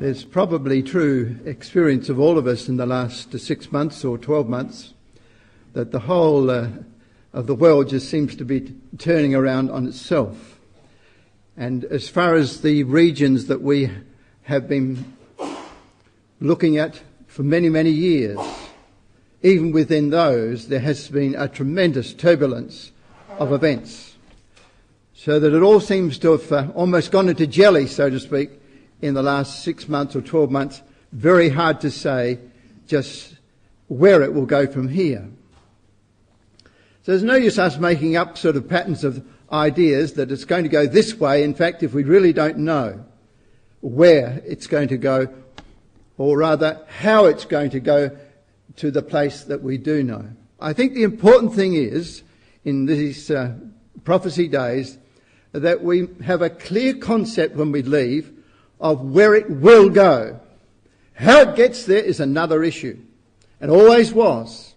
It's probably true experience of all of us in the last 6 months or 12 months that the whole of the world just seems to be turning around on itself. And as far as the regions that we have been looking at for many, many years, even within those, there has been a tremendous turbulence of events. So that it all seems to have almost gone into jelly, so to speak, in the last 6 months or 12 months. Very hard to say just where it will go from here. So there's no use us making up sort of patterns of ideas that it's going to go this way. In fact, if we really don't know where it's going to go, or rather how it's going to go to the place that we do know. I think the important thing is, in these prophecy days, that we have a clear concept when we leave of where it will go. How it gets there is another issue, and always was.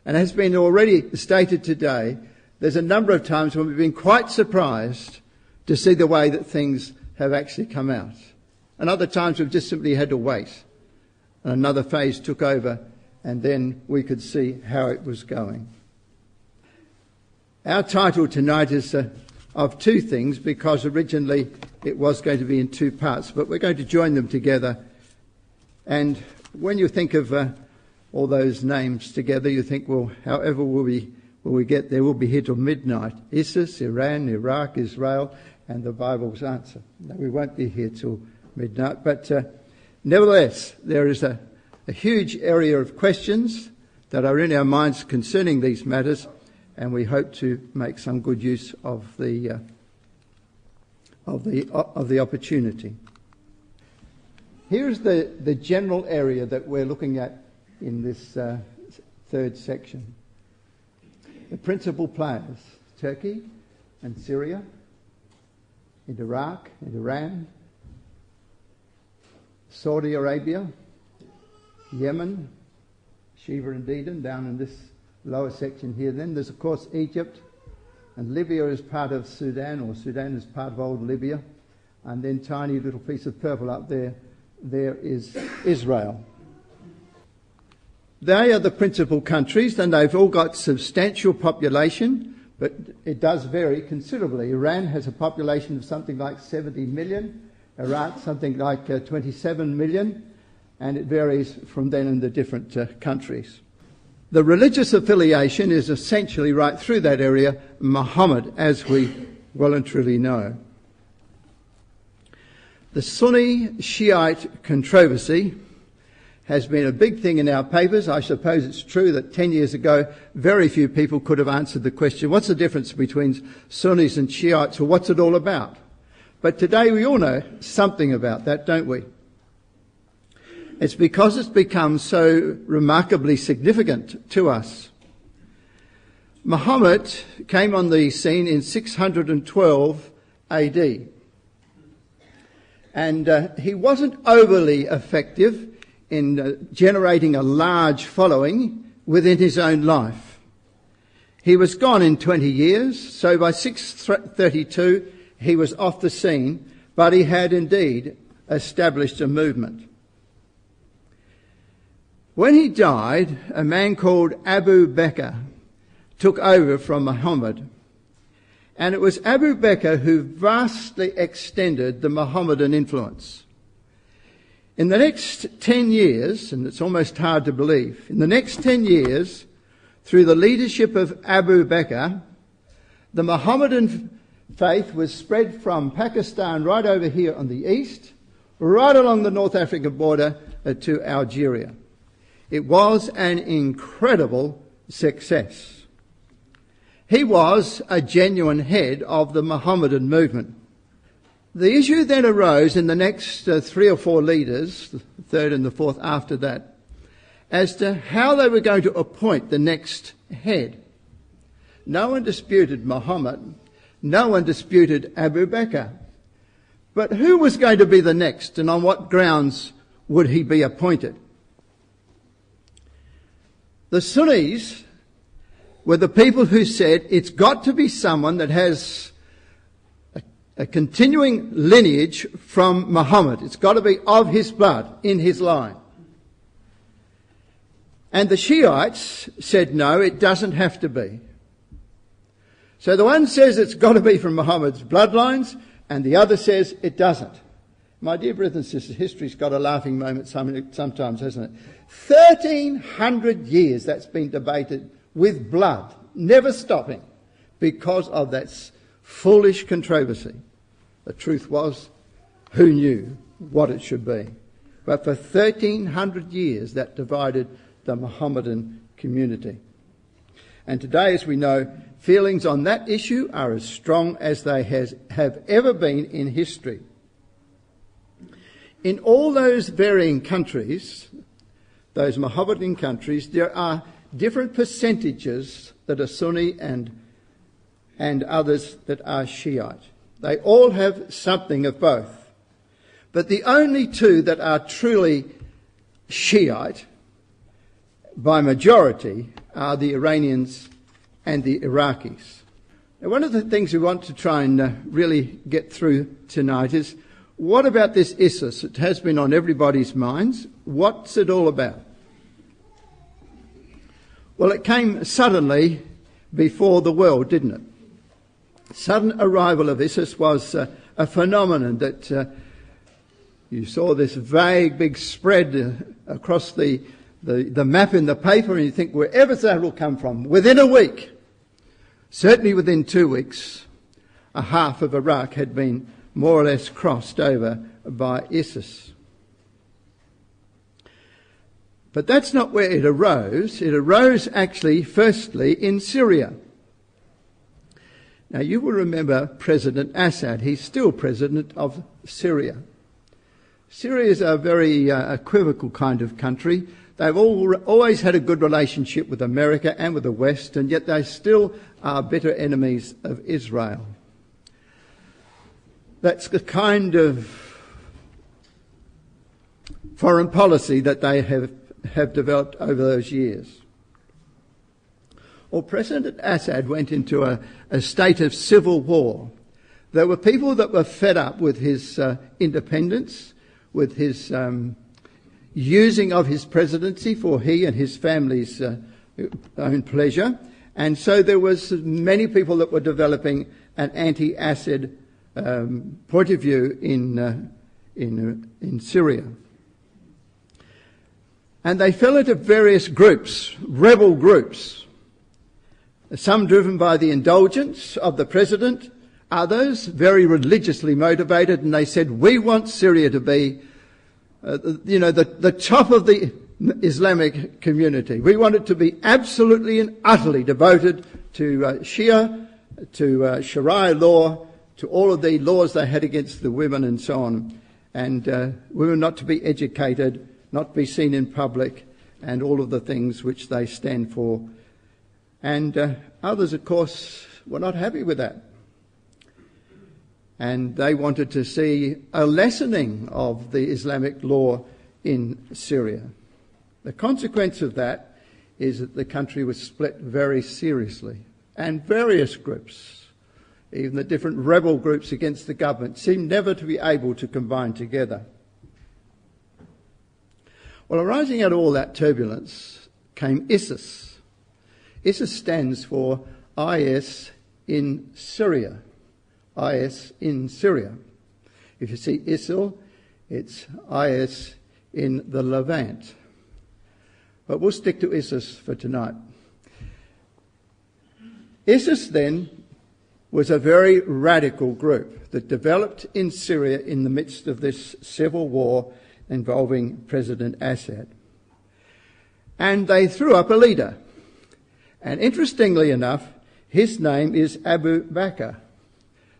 And has been already stated today, there's a number of times when we've been quite surprised to see the way that things have actually come out. And other times we've just simply had to wait. And another phase took over, and then we could see how it was going. Our title tonight is of two things, because originally it was going to be in two parts, but we're going to join them together. And when you think of all those names together, you think, well, however will we get there? We'll be here till midnight. ISIS, Iran, Iraq, Israel, and the Bible's answer. No, we won't be here till midnight, but nevertheless, there is a huge area of questions that are in our minds concerning these matters, and we hope to make some good use of the opportunity. Here's the general area that we're looking at in this third section. The principal players: Turkey and Syria, and Iraq and Iran, Saudi Arabia, Yemen, Sheba and Dedan down in this lower section here. Then there's, of course, Egypt, and Libya is part of Sudan, or Sudan is part of old Libya. And then tiny little piece of purple up there is Israel. They are the principal countries, and they've all got substantial population, but it does vary considerably. Iran has a population of something like 70 million, Iraq something like 27 million, and it varies from then in the different countries. The religious affiliation is essentially right through that area Muhammad, as we well and truly know. The Sunni Shiite controversy has been a big thing in our papers. I suppose it's true that 10 years ago very few people could have answered the question, what's the difference between Sunnis and Shiites, or what's it all about? But today we all know something about that, don't we? It's because it's become so remarkably significant to us. Muhammad came on the scene in 612 AD. And he wasn't overly effective in generating a large following within his own life. He was gone in 20 years, so by 632 he was off the scene, but he had indeed established a movement. When he died, a man called Abu Bakr took over from Muhammad. And it was Abu Bakr who vastly extended the Mohammedan influence. In the next 10 years, and it's almost hard to believe, in the next 10 years, through the leadership of Abu Bakr, the Mohammedan faith was spread from Pakistan right over here on the east, right along the North African border to Algeria. It was an incredible success. He was a genuine head of the Mohammedan movement. The issue then arose in the next 3 or 4 leaders, the third and the fourth after that, as to how they were going to appoint the next head. No one disputed Muhammad. No one disputed Abu Bakr. But who was going to be the next, and on what grounds would he be appointed? The Sunnis were the people who said it's got to be someone that has a continuing lineage from Muhammad. It's got to be of his blood, in his line. And the Shiites said, no, it doesn't have to be. So the one says it's got to be from Muhammad's bloodlines, and the other says it doesn't. My dear brothers and sisters, history's got a laughing moment sometimes, hasn't it? 1,300 years that's been debated with blood, never stopping, because of that foolish controversy. The truth was, who knew what it should be? But for 1,300 years that divided the Mohammedan community. And today, as we know, feelings on that issue are as strong as they have ever been in history. In all those varying countries, those Mohammedan countries, there are different percentages that are Sunni and others that are Shiite. They all have something of both. But the only two that are truly Shiite by majority are the Iranians and the Iraqis. Now, one of the things we want to try and really get through tonight is, what about this ISIS? It has been on everybody's minds. What's it all about? Well, it came suddenly before the world, didn't it? Sudden arrival of ISIS was a phenomenon that you saw this vague big spread across the map in the paper, and you think, wherever's that will come from? Within a week, certainly within 2 weeks, a half of Iraq had been more or less crossed over by ISIS. But that's not where it arose. It arose actually, firstly, in Syria. Now, you will remember President Assad. He's still president of Syria. Syria is a very equivocal kind of country. They've always had a good relationship with America and with the West, and yet they still are bitter enemies of Israel. That's the kind of foreign policy that they have developed over those years. Well, President Assad went into a state of civil war. There were people that were fed up with his independence, with his using of his presidency for he and his family's own pleasure. And so there was many people that were developing an anti-Assad point of view in Syria. And they fell into various groups, rebel groups. Some driven by the indulgence of the president, others very religiously motivated, and they said, we want Syria to be, the top of the Islamic community. We want it to be absolutely and utterly devoted to Shia, to Sharia law, to all of the laws they had against the women and so on. And women not to be educated, not to be seen in public, and all of the things which they stand for. And others, of course, were not happy with that. And they wanted to see a lessening of the Islamic law in Syria. The consequence of that is that the country was split very seriously. And various groups, even the different rebel groups against the government, seemed never to be able to combine together. Well, arising out of all that turbulence came ISIS. ISIS stands for IS in Syria. IS in Syria. If you see ISIL, it's IS in the Levant. But we'll stick to ISIS for tonight. ISIS then was a very radical group that developed in Syria in the midst of this civil war involving President Assad. And they threw up a leader. And interestingly enough, his name is Abu Bakr.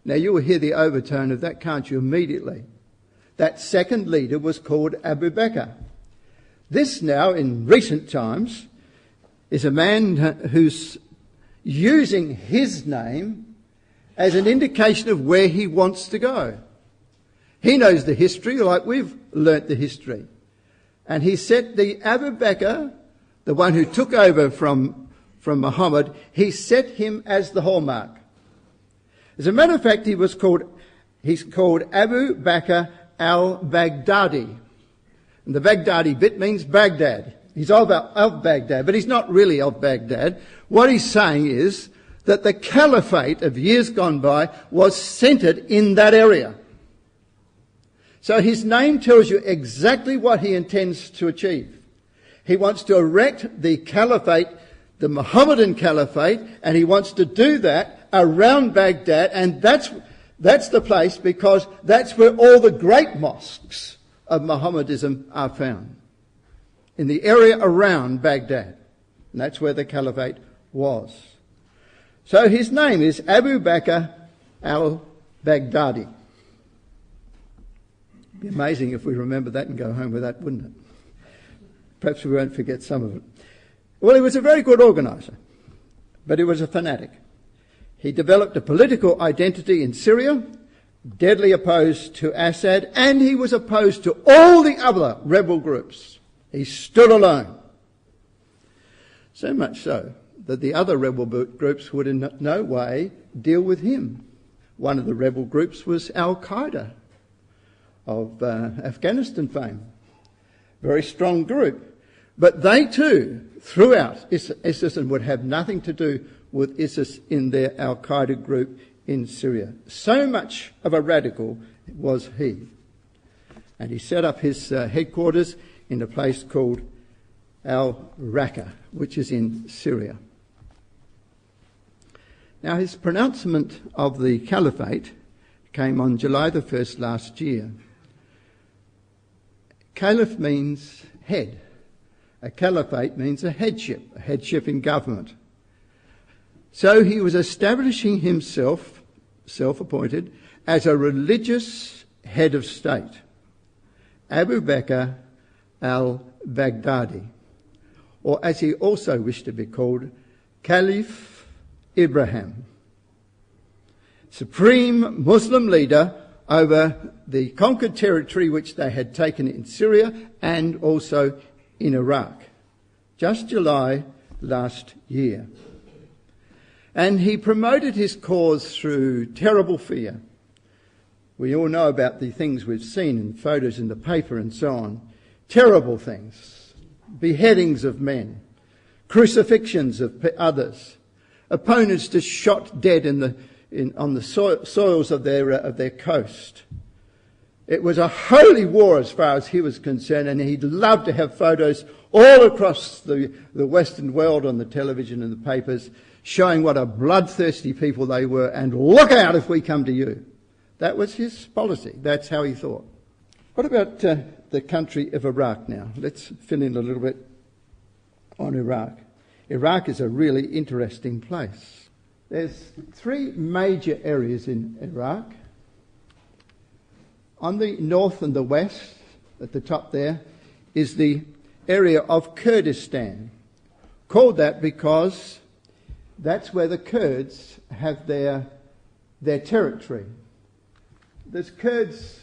Now you will hear the overtone of that, can't you, immediately? That second leader was called Abu Bakr. This now, in recent times, is a man who's using his name as an indication of where he wants to go. He knows the history like we've learnt the history. And he set the Abu Bakr, the one who took over from Muhammad, he set him as the hallmark. As a matter of fact, he was called He's called Abu Bakr al-Baghdadi. And the Baghdadi bit means Baghdad. He's of Baghdad, but he's not really of Baghdad. What he's saying is that the caliphate of years gone by was centred in that area. So his name tells you exactly what he intends to achieve. He wants to erect the caliphate, the Mohammedan caliphate, and he wants to do that around Baghdad, and that's the place because that's where all the great mosques of Mohammedism are found, in the area around Baghdad. And that's where the caliphate was. So his name is Abu Bakr al-Baghdadi. It'd be amazing if we remember that and go home with that, wouldn't it? Perhaps we won't forget some of it. Well, he was a very good organiser, but he was a fanatic. He developed a political identity in Syria, deadly opposed to Assad, and he was opposed to all the other rebel groups. He stood alone. So much so that the other rebel groups would in no way deal with him. One of the rebel groups was Al-Qaeda of Afghanistan fame. Very strong group. But they too threw out ISIS and would have nothing to do with ISIS in their Al-Qaeda group in Syria. So much of a radical was he. And he set up his headquarters in a place called Al-Raqqa, which is in Syria. Now, his pronouncement of the caliphate came on July the 1st last year. Caliph means head. A caliphate means a headship in government. So he was establishing himself, self-appointed, as a religious head of state. Abu Bakr al-Baghdadi, or as he also wished to be called, Caliph Ibrahim, supreme Muslim leader over the conquered territory which they had taken in Syria and also in Iraq, just July last year. And he promoted his cause through terrible fear. We all know about the things we've seen in photos in the paper and so on. Terrible things. Beheadings of men. Crucifixions of others. Opponents just shot dead on the soils of their coast. It was a holy war as far as he was concerned, and he'd love to have photos all across the Western world on the television and the papers showing what a bloodthirsty people they were, and look out if we come to you. That was his policy. That's how he thought. What about the country of Iraq now? Let's fill in a little bit on Iraq. Iraq is a really interesting place. There's three major areas in Iraq. On the north and the west, at the top there, is the area of Kurdistan. Called that because that's where the Kurds have their territory. There's Kurds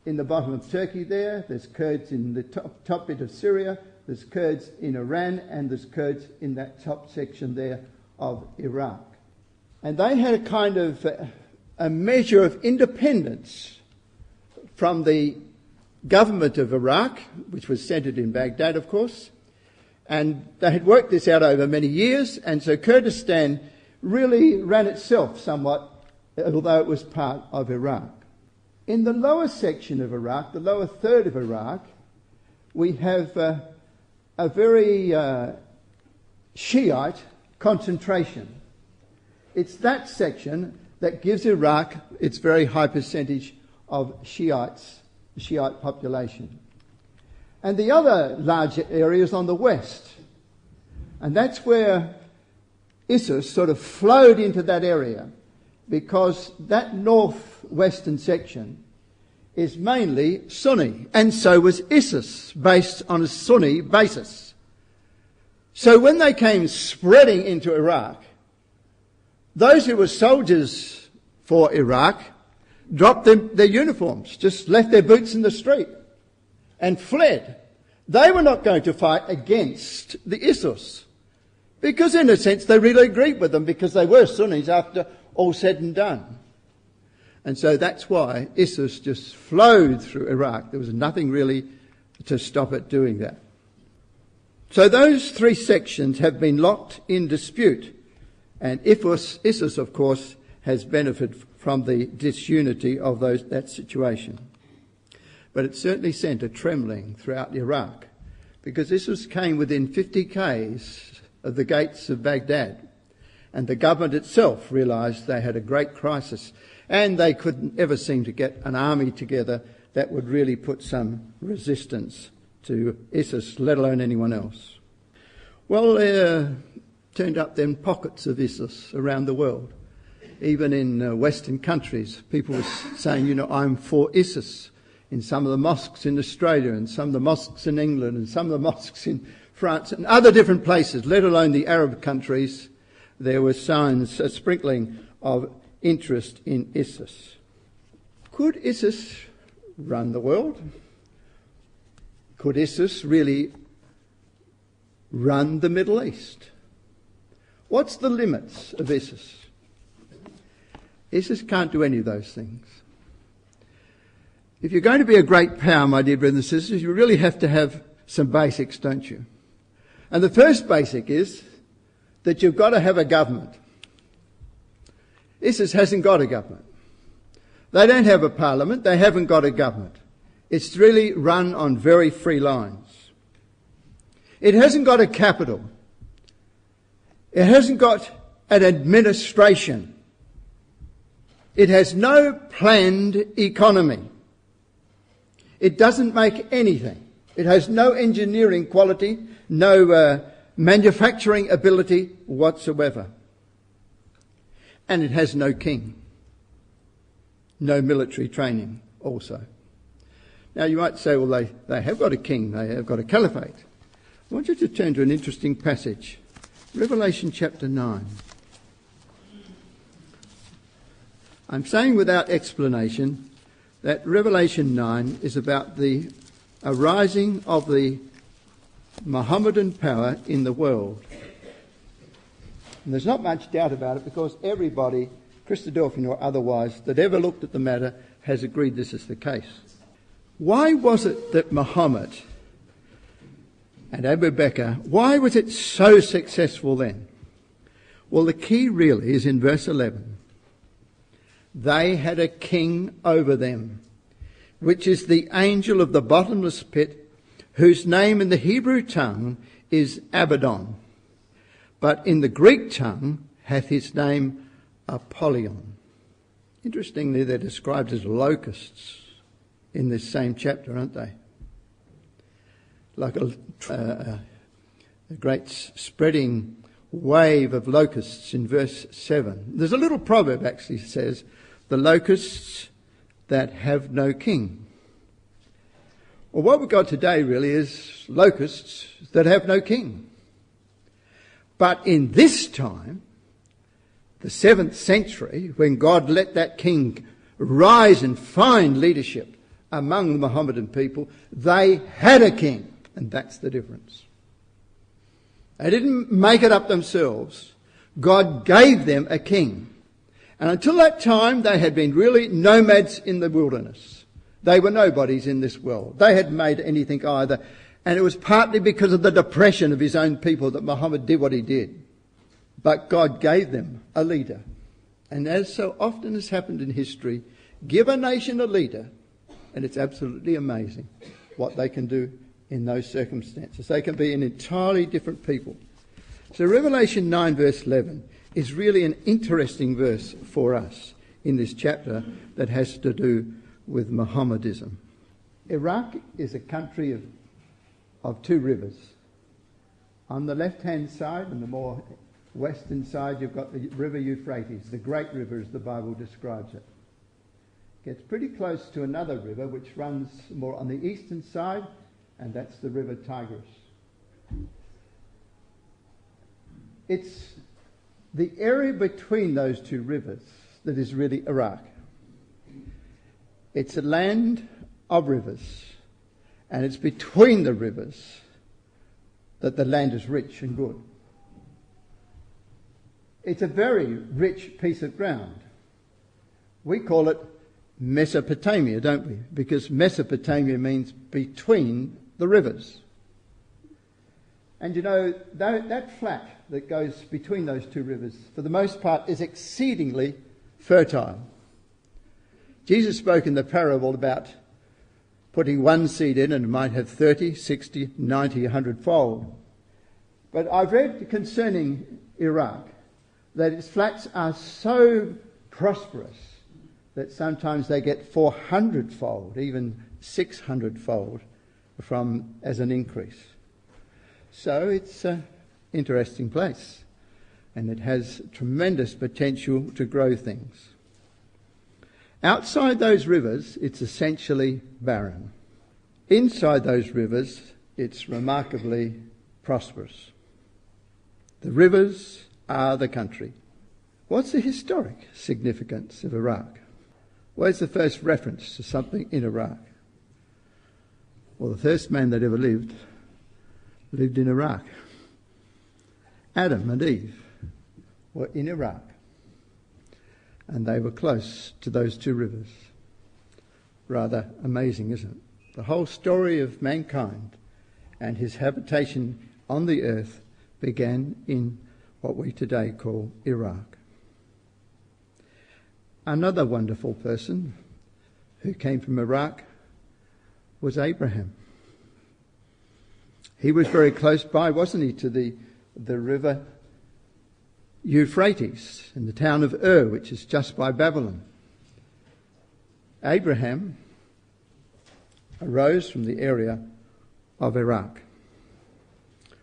in the bottom of Turkey there, there's Kurds in the top bit of Syria, there's Kurds in Iran, and there's Kurds in that top section there of Iraq. And they had a kind of a measure of independence from the government of Iraq, which was centred in Baghdad, of course. And they had worked this out over many years, and so Kurdistan really ran itself somewhat, although it was part of Iraq. In the lower section of Iraq, the lower third of Iraq, we have a very Shiite concentration. It's that section that gives Iraq its very high percentage of Shiites, the Shiite population. And the other large area is on the west. And that's where ISIS sort of flowed into that area, because that northwestern section is mainly Sunni, and so was ISIS, based on a Sunni basis. So when they came spreading into Iraq, those who were soldiers for Iraq dropped their uniforms, just left their boots in the street and fled. They were not going to fight against the ISIS, because in a sense they really agreed with them, because they were Sunnis after all said and done. And so that's why ISIS just flowed through Iraq. There was nothing really to stop it doing that. So those three sections have been locked in dispute. And ISIS, of course, has benefited from the disunity of that situation. But it certainly sent a trembling throughout Iraq, because ISIS came within 50 k's of the gates of Baghdad. And the government itself realised they had a great crisis, and they couldn't ever seem to get an army together that would really put some resistance to ISIS, let alone anyone else. Well, there turned up then pockets of ISIS around the world. Even in Western countries, people were saying, I'm for ISIS. In some of the mosques in Australia, and some of the mosques in England, and some of the mosques in France, and other different places, let alone the Arab countries, there were signs, a sprinkling of interest in ISIS. Could ISIS run the world? Could ISIS really run the Middle East? What's the limits of ISIS? ISIS can't do any of those things. If you're going to be a great power, my dear brothers and sisters, you really have to have some basics, don't you? And the first basic is that you've got to have a government. ISIS hasn't got a government. They don't have a parliament. They haven't got a government. It's really run on very free lines. It hasn't got a capital. It hasn't got an administration. It has no planned economy. It doesn't make anything. It has no engineering quality, no manufacturing ability whatsoever. And it has no king. No military training also. Now you might say, well, they have got a king, they have got a caliphate. I want you to turn to an interesting passage. Revelation chapter 9. I'm saying without explanation that Revelation 9 is about the arising of the Mohammedan power in the world. And there's not much doubt about it, because everybody, Christadelphian or otherwise, that ever looked at the matter has agreed this is the case. Why was it that Muhammad and Abu Bakr, why was it so successful then? Well, the key really is in verse 11. They had a king over them, which is the angel of the bottomless pit, whose name in the Hebrew tongue is Abaddon, but in the Greek tongue hath his name Apollyon. Interestingly, they're described as locusts in this same chapter, aren't they? Like a great spreading wave of locusts in verse 7. There's a little proverb actually says, the locusts that have no king. Well, what we've got today really is locusts that have no king. But in this time, the 7th century, when God let that king rise and find leadership among the Mohammedan people, they had a king. And that's the difference. They didn't make it up themselves. God gave them a king. And until that time, they had been really nomads in the wilderness. They were nobodies in this world. They hadn't made anything either. And it was partly because of the depression of his own people that Muhammad did what he did. But God gave them a leader. And as so often has happened in history, give a nation a leader, and it's absolutely amazing what they can do in those circumstances. They can be an entirely different people. So Revelation 9 verse 11 is really an interesting verse for us in this chapter that has to do with Mohammedism. Iraq is a country of two rivers. On the left-hand side, and the more western side, you've got the river Euphrates, the great river as the Bible describes it. Gets pretty close to another river which runs more on the eastern side, and that's the river Tigris. It's the area between those two rivers that is really Iraq. It's a land of rivers, and it's between the rivers that the land is rich and good. It's a very rich piece of ground. We call it Mesopotamia, don't we? Because Mesopotamia means between the rivers. And you know, that flat that goes between those two rivers, for the most part, is exceedingly fertile. Jesus spoke in the parable about putting one seed in and it might have 30, 60, 90, 100-fold. But I've read concerning Iraq that its flats are so prosperous that sometimes they get 400-fold, even 600-fold as an increase. So it's an interesting place, and it has tremendous potential to grow things. Outside those rivers, it's essentially barren. Inside those rivers, it's remarkably prosperous. The rivers are the country. What's the historic significance of Iraq? Where's the first reference to something in Iraq? Well, the first man that ever lived in Iraq. Adam and Eve were in Iraq, and they were close to those two rivers. Rather amazing, isn't it? The whole story of mankind and his habitation on the earth began in what we today call Iraq. Another wonderful person who came from Iraq was Abraham. He was very close by, wasn't he, to the river Euphrates in the town of Ur, which is just by Babylon. Abraham arose from the area of Iraq.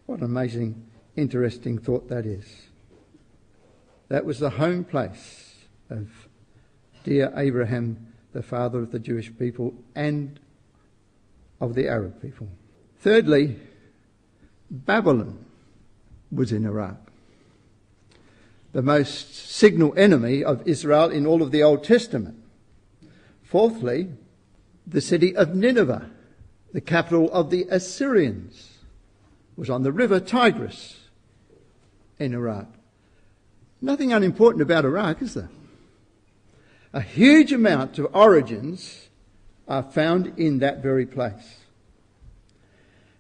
What an amazing, interesting thought that is. That was the home place of dear Abraham, the father of the Jewish people and of the Arab people. Thirdly, Babylon was in Iraq, the most signal enemy of Israel in all of the Old Testament. Fourthly, the city of Nineveh, the capital of the Assyrians, was on the river Tigris in Iraq. Nothing unimportant about Iraq, is there? A huge amount of origins are found in that very place.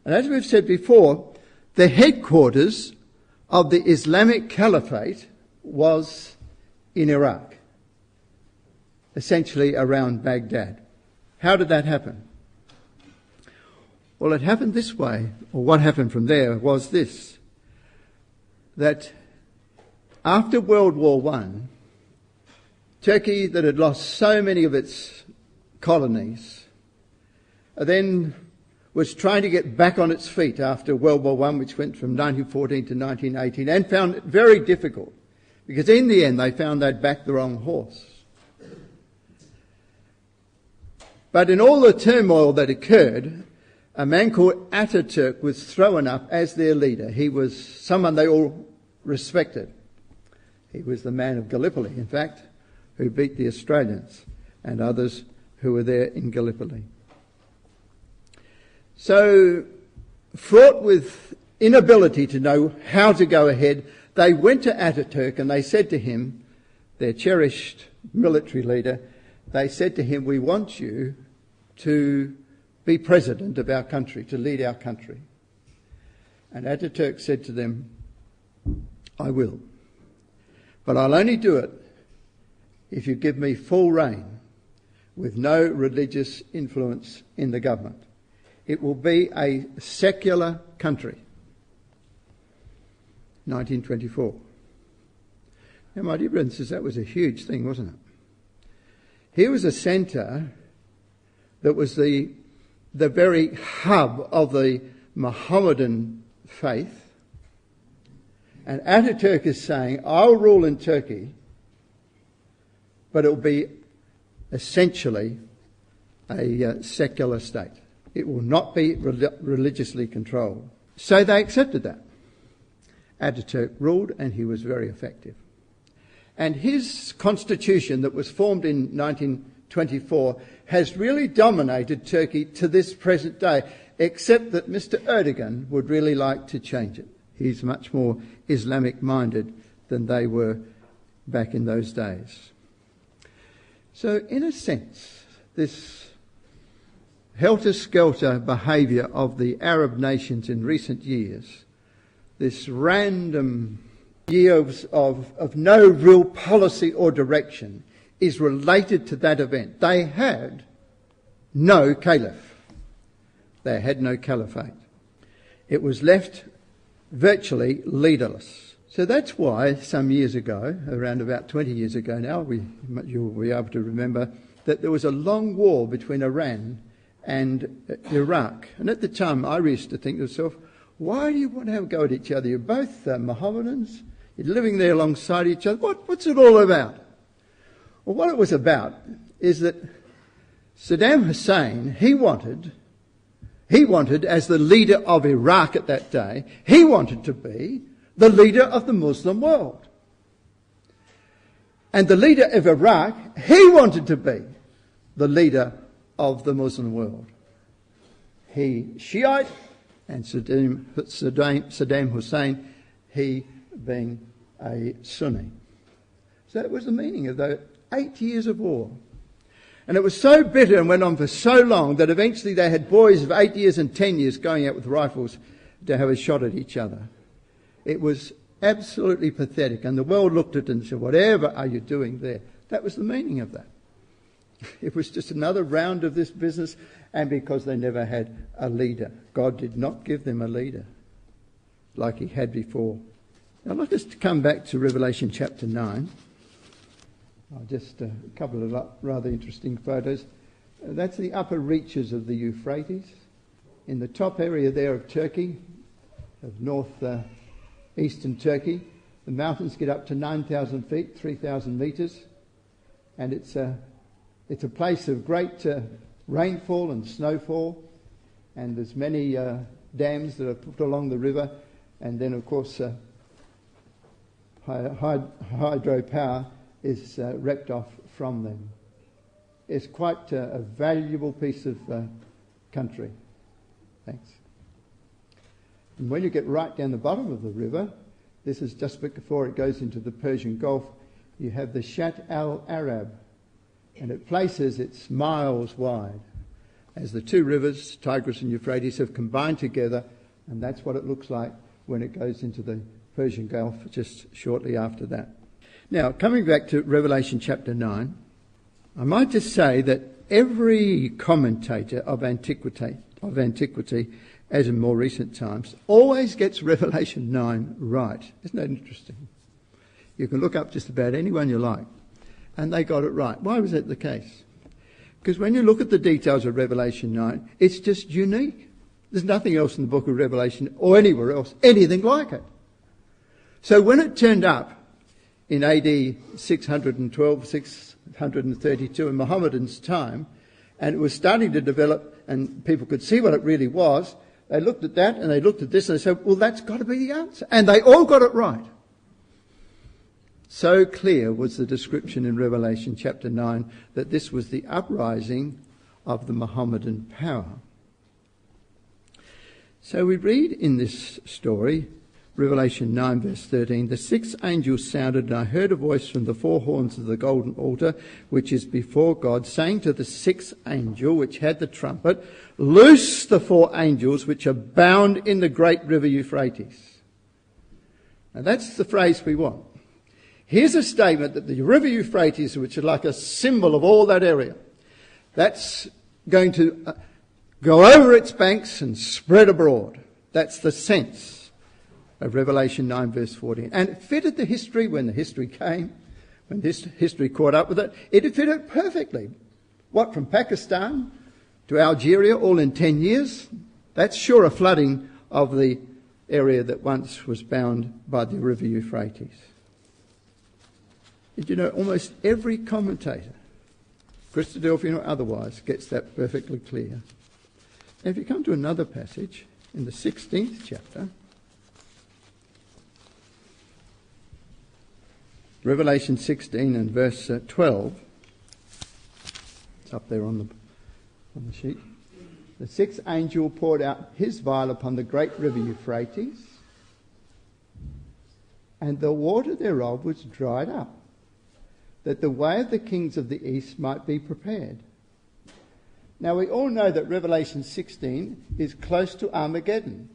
And as we've said before, the headquarters of the Islamic Caliphate was in Iraq, essentially around Baghdad. How did that happen? Well, it happened this way, or what happened from there was this, that after World War I, Turkey, that had lost so many of its colonies, then was trying to get back on its feet after World War I, which went from 1914 to 1918, and found it very difficult, because in the end they found they'd backed the wrong horse. But in all the turmoil that occurred, a man called Ataturk was thrown up as their leader. He was someone they all respected. He was the man of Gallipoli, in fact, who beat the Australians and others who were there in Gallipoli. So, fraught with inability to know how to go ahead, they went to Ataturk and they said to him, their cherished military leader, they said to him, "We want you to be president of our country, to lead our country." And Ataturk said to them, "I will. But I'll only do it if you give me full reign with no religious influence in the government. It will be a secular country." 1924. Now, my dear brothers and sisters, that was a huge thing, wasn't it? Here was a centre that was the very hub of the Mohammedan faith. And Ataturk is saying, "I'll rule in Turkey, but it will be essentially a secular state. It will not be religiously controlled." So they accepted that. Ataturk ruled, and he was very effective. And his constitution that was formed in 1924 has really dominated Turkey to this present day, except that Mr. Erdogan would really like to change it. He's much more Islamic minded than they were back in those days. So in a sense, this helter-skelter behaviour of the Arab nations in recent years, this random years of no real policy or direction, is related to that event. They had no caliph. They had no caliphate. It was left virtually leaderless. So that's why some years ago, around about 20 years ago now, you'll be able to remember that there was a long war between Iran and Iraq. And at the time I used to think to myself, why do you want to have a go at each other? You're both Mohammedans. You're living there alongside each other. What's it all about? Well, what it was about is that Saddam Hussein, he wanted, as the leader of Iraq at that day, he wanted to be the leader of the Muslim world. And the leader of Iraq, he wanted to be the leader of the Muslim world. He Shiite, and Saddam Hussein, he being a Sunni. So that was the meaning of the 8 years of war. And it was so bitter and went on for so long that eventually they had boys of 8 years and 10 years going out with rifles to have a shot at each other. It was absolutely pathetic. And the world looked at it and said, whatever are you doing there? That was the meaning of that. It was just another round of this business, and because they never had a leader. God did not give them a leader like he had before. Now, I'd like us to come back to Revelation chapter 9. Just a couple of rather interesting photos. That's the upper reaches of the Euphrates. In the top area there of Turkey, of north-eastern Turkey, the mountains get up to 9,000 feet, 3,000 metres, and it's a place of great rainfall and snowfall, and there's many dams that are put along the river, and then of course hydropower is wrecked off from them. It's quite a valuable piece of country. Thanks. And when you get right down the bottom of the river, this is just before it goes into the Persian Gulf, you have the Shat al-Arab, and at places it's miles wide, as the two rivers, Tigris and Euphrates, have combined together, and that's what it looks like when it goes into the Persian Gulf just shortly after that. Now, coming back to Revelation chapter 9, I might just say that every commentator of antiquity, as in more recent times, always gets Revelation 9 right. Isn't that interesting? You can look up just about anyone you like, and they got it right. Why was that the case? Because when you look at the details of Revelation 9, it's just unique. There's nothing else in the book of Revelation or anywhere else, anything like it. So when it turned up in AD 612, 632, in Mohammedans' time, and it was starting to develop and people could see what it really was, they looked at that and they looked at this and they said, well, that's got to be the answer. And they all got it right. So clear was the description in Revelation chapter 9 that this was the uprising of the Mohammedan power. So we read in this story, Revelation 9 verse 13, the sixth angel sounded, and I heard a voice from the four horns of the golden altar, which is before God, saying to the sixth angel, which had the trumpet, loose the four angels which are bound in the great river Euphrates. Now that's the phrase we want. Here's a statement that the river Euphrates, which is like a symbol of all that area, that's going to go over its banks and spread abroad. That's the sense of Revelation 9 verse 14. And it fitted the history when the history came, when this history caught up with it. It fitted perfectly. What, from Pakistan to Algeria, all in 10 years? That's sure a flooding of the area that once was bound by the river Euphrates. Did you know almost every commentator, Christadelphian or otherwise, gets that perfectly clear. Now if you come to another passage in the 16th chapter, Revelation 16 and verse 12, it's up there on the sheet. The sixth angel poured out his vial upon the great river Euphrates, and the water thereof was dried up, that the way of the kings of the east might be prepared. Now we all know that Revelation 16 is close to Armageddon,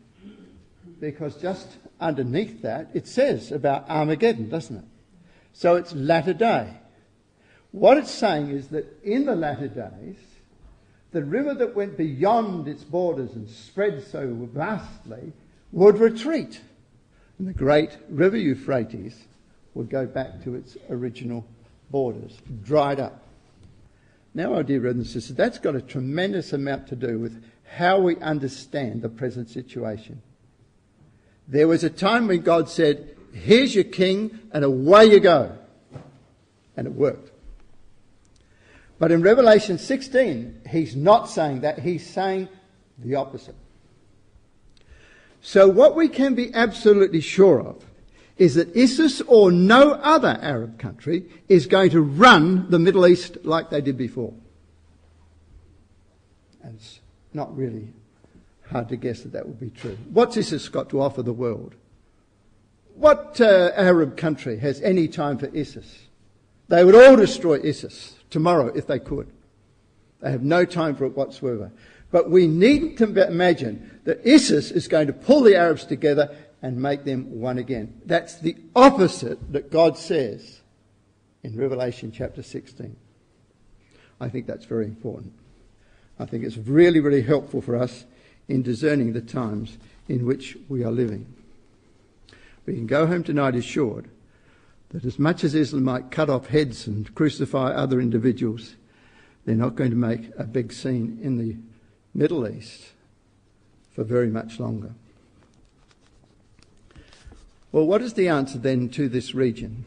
because just underneath that it says about Armageddon, doesn't it? So it's latter day. What it's saying is that in the latter days, the river that went beyond its borders and spread so vastly would retreat, and the great river Euphrates would go back to its original borders, dried up. Now, dear brothers and sisters, that's got a tremendous amount to do with how we understand the present situation. There was a time when God said, here's your king, and away you go. And it worked. But in Revelation 16, he's not saying that. He's saying the opposite. So what we can be absolutely sure of is that ISIS or no other Arab country is going to run the Middle East like they did before. And it's not really hard to guess that that would be true. What's ISIS got to offer the world? What Arab country has any time for ISIS? They would all destroy ISIS tomorrow if they could. They have no time for it whatsoever. But we needn't imagine that ISIS is going to pull the Arabs together and make them one again. That's the opposite that God says in Revelation chapter 16. I think that's very important. I think it's really, really helpful for us in discerning the times in which we are living. We can go home tonight assured that as much as Islam might cut off heads and crucify other individuals, they're not going to make a big scene in the Middle East for very much longer. Well, what is the answer then to this region?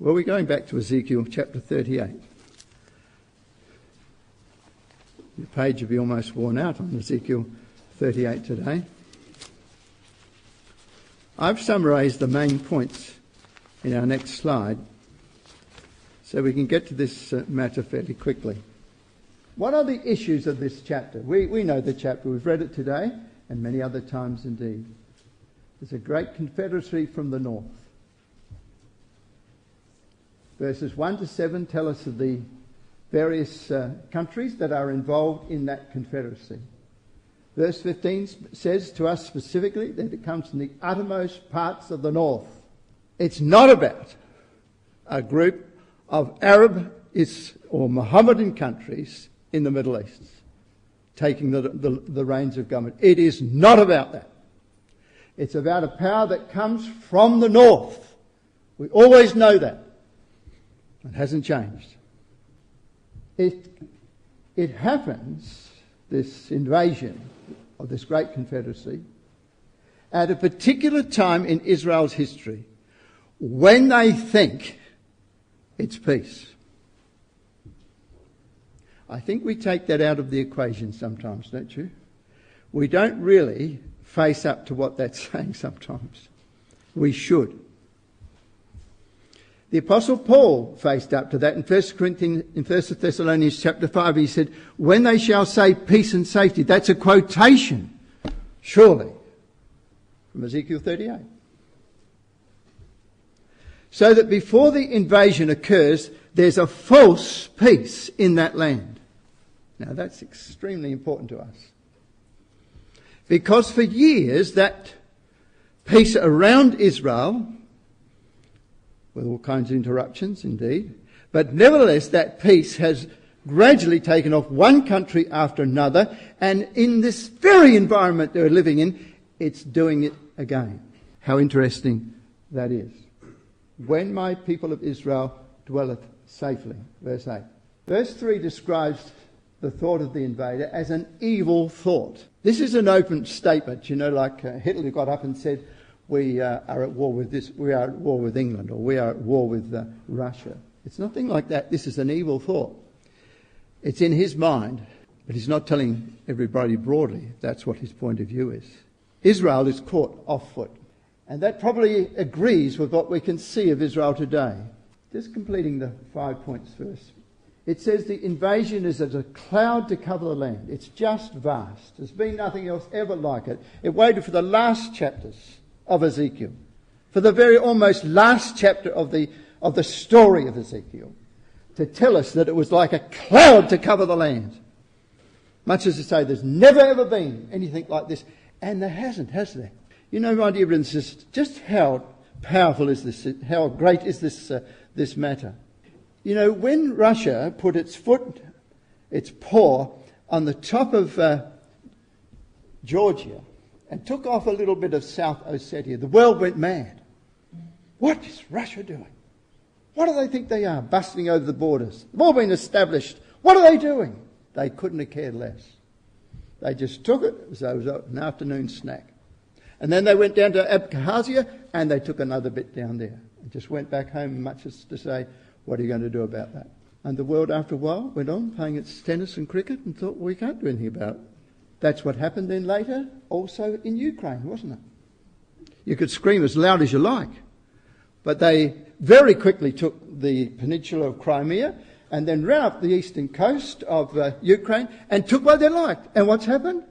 Well, we're going back to Ezekiel chapter 38. The page will be almost worn out on Ezekiel 38 today. I've summarised the main points in our next slide so we can get to this matter fairly quickly. What are the issues of this chapter? We know the chapter. We've read it today and many other times indeed. There's a great confederacy from the north. Verses 1 to 7 tell us of the various countries that are involved in that confederacy. Verse 15 says to us specifically that it comes from the uttermost parts of the north. It's not about a group of Arab or Mohammedan countries in the Middle East taking the reins of government. It is not about that. It's about a power that comes from the north. We always know that. It hasn't changed. It happens, this invasion of this great confederacy, at a particular time in Israel's history when they think it's peace. I think we take that out of the equation sometimes, don't you? We don't really face up to what that's saying sometimes. We should. The Apostle Paul faced up to that in 1 Thessalonians chapter 5. He said, when they shall say peace and safety, that's a quotation, surely, from Ezekiel 38. So that before the invasion occurs, there's a false peace in that land. Now that's extremely important to us. Because for years that peace around Israel, with all kinds of interruptions indeed, but nevertheless that peace has gradually taken off one country after another, and in this very environment they're living in, it's doing it again. How interesting that is. When my people of Israel dwelleth safely, verse 8. Verse 3 describes the thought of the invader as an evil thought. This is an open statement, like Hitler got up and said, we are at war with this, we are at war with England, or we are at war with Russia. It's nothing like that. This is an evil thought. It's in his mind, but he's not telling everybody broadly that's what his point of view is. Israel is caught off foot. And that probably agrees with what we can see of Israel today. Just completing the 5 points first. It says the invasion is as a cloud to cover the land. It's just vast. There's been nothing else ever like it. It waited for the last chapters of Ezekiel, for the very almost last chapter of the story of Ezekiel, to tell us that it was like a cloud to cover the land. Much as to say there's never ever been anything like this. And there hasn't, has there? You know, my dear brothers and sisters, just how powerful is this, how great is this matter? You know, when Russia put its paw on the top of Georgia and took off a little bit of South Ossetia, the world went mad. What is Russia doing? What do they think they are, busting over the borders? They've all been established. What are they doing? They couldn't have cared less. They just took it as though it was an afternoon snack. And then they went down to Abkhazia and they took another bit down there. And just went back home, much as to say, what are you going to do about that? And the world, after a while, went on playing its tennis and cricket and thought, well, we can't do anything about it. That's what happened then later, also in Ukraine, wasn't it? You could scream as loud as you like. But they very quickly took the peninsula of Crimea and then ran up the eastern coast of Ukraine and took what they liked. And what's happened?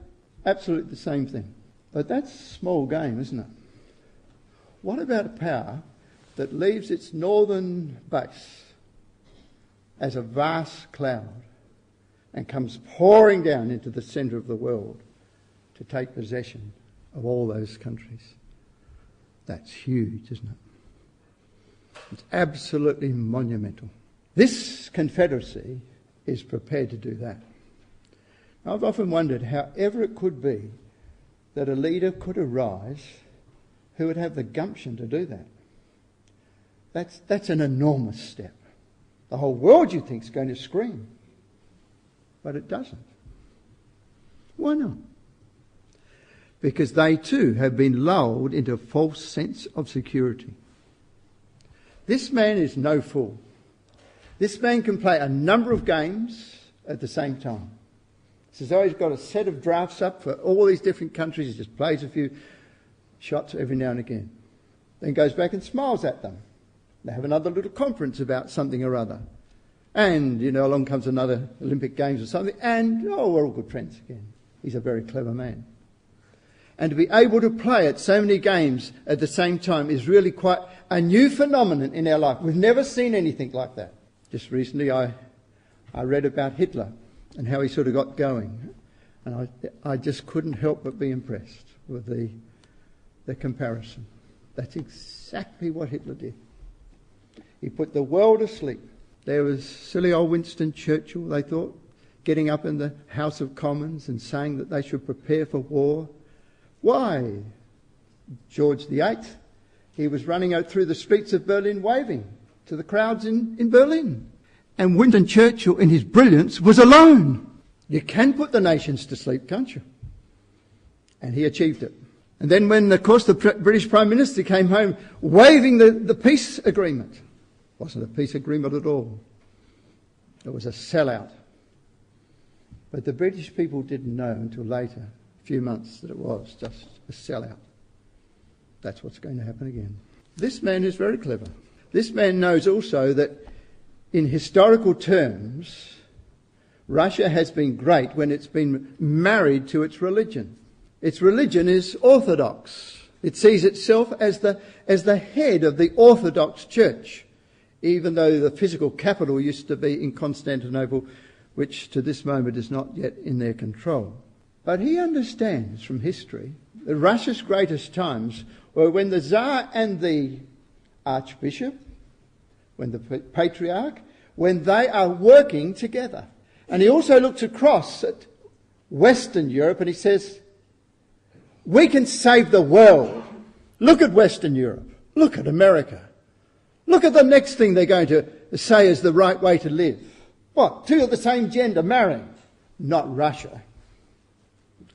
Absolutely the same thing. But that's a small game, isn't it? What about a power that leaves its northern base as a vast cloud and comes pouring down into the centre of the world to take possession of all those countries? That's huge, isn't it? It's absolutely monumental. This confederacy is prepared to do that. I've often wondered how ever it could be that a leader could arise who would have the gumption to do that. That's an enormous step. The whole world, you think, is going to scream. But it doesn't. Why not? Because they too have been lulled into a false sense of security. This man is no fool. This man can play a number of games at the same time. It's as though he's got a set of drafts up for all these different countries. He just plays a few shots every now and again. Then goes back and smiles at them. They have another little conference about something or other. And, you know, along comes another Olympic Games or something. And, we're all good friends again. He's a very clever man. And to be able to play at so many games at the same time is really quite a new phenomenon in our life. We've never seen anything like that. Just recently I read about Hitler and how he sort of got going. And I just couldn't help but be impressed with the comparison. That's exactly what Hitler did. He put the world asleep. There was silly old Winston Churchill, they thought, getting up in the House of Commons and saying that they should prepare for war. Why? George VIII, he was running out through the streets of Berlin waving to the crowds in Berlin. And Winston Churchill, in his brilliance, was alone. You can put the nations to sleep, can't you? And he achieved it. And then when, of course, the British Prime Minister came home waving the peace agreement, it wasn't a peace agreement at all. It was a sellout. But the British people didn't know until later, a few months, that it was just a sellout. That's what's going to happen again. This man is very clever. This man knows also that in historical terms, Russia has been great when it's been married to its religion. Its religion is Orthodox. It sees itself as the head of the Orthodox Church, even though the physical capital used to be in Constantinople, which to this moment is not yet in their control. But he understands from history that Russia's greatest times were when the Tsar and the Archbishop, when the Patriarch, when they are working together. And he also looks across at Western Europe and he says, we can save the world. Look at Western Europe. Look at America. Look at the next thing they're going to say is the right way to live. What? Two of the same gender marrying. Not Russia.